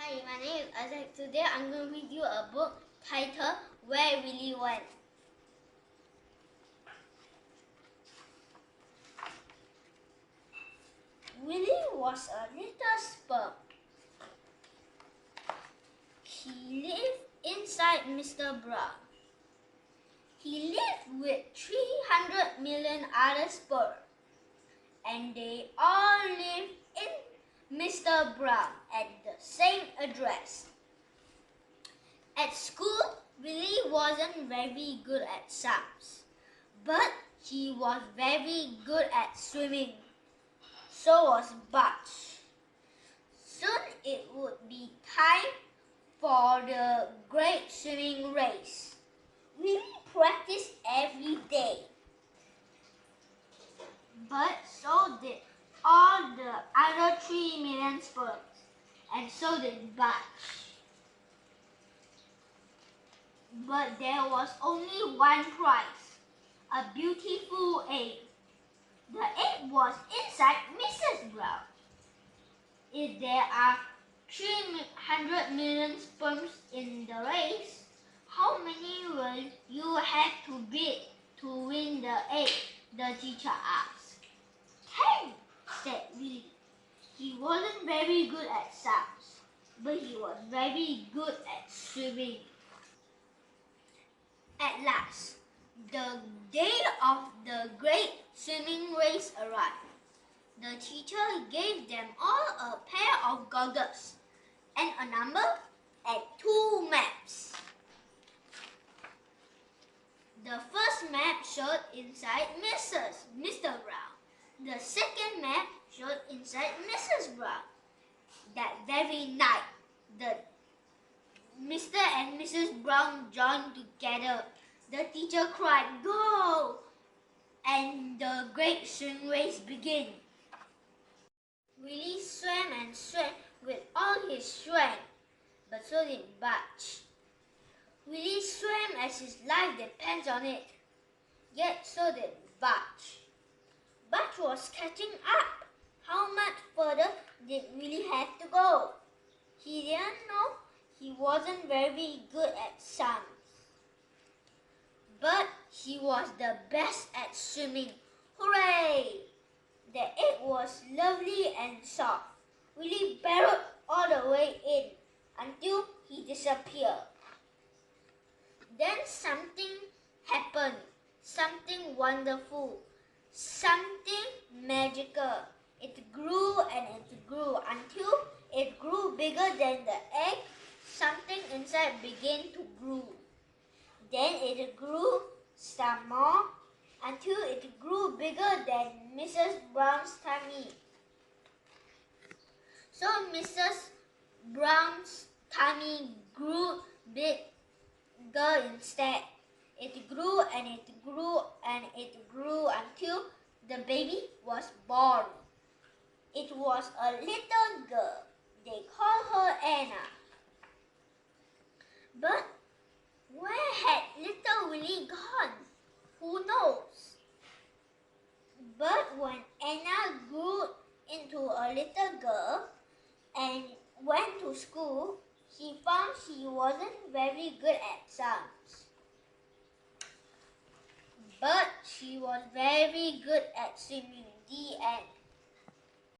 Hi, my name is Isaac. Today I'm going to read you a book titled Where Willy Went. Willy was a little sperm. He lived inside Mr. Brown. He lived with 300 million other sperm, and they all lived in Mr. Brown at the same address. At school, Willy wasn't very good at sums, but he was very good at swimming. So was Butch. Soon it would be time for the great swimming race. Willy practiced every day, but so did all the other 3 million sperms, and so did Butch. But there was only one prize, a beautiful egg. The egg was inside Mrs. Brown. If there are 300 million sperms in the race, how many will you have to beat to win the egg? The teacher asked. 10, said Willy. He wasn't very good at sums, but he was very good at swimming. At last, the day of the great swimming race arrived. The teacher gave them all a pair of goggles and a number and 2 maps. The first map showed inside Mr. Brown. The second map showed inside Mrs. Brown. That very night, the Mr. and Mrs. Brown joined together. The teacher cried, "Go!" and the great swim race began. Willy swam and swam with all his strength, but so did Butch. Willy swam as his life depends on it, yet so did Butch. Butch was catching up. How much further did Willy have to go? He didn't know. He wasn't very good at sums, but he was the best at swimming. Hooray! The egg was lovely and soft. Willy burrowed all the way in until he disappeared. Then something happened, something wonderful, something magical. It grew and it grew until it grew bigger than the egg. Something inside began to grow. Then it grew some more until it grew bigger than Mrs. Brown's tummy. So Mrs. Brown's tummy grew bigger instead. It grew and it grew and it grew until the baby was born. It was a little girl. They called her Anna. But where had little Willy gone? Who knows? But when Anna grew into a little girl and went to school, she found she wasn't very good at sums. But she was very good at swimming. The end.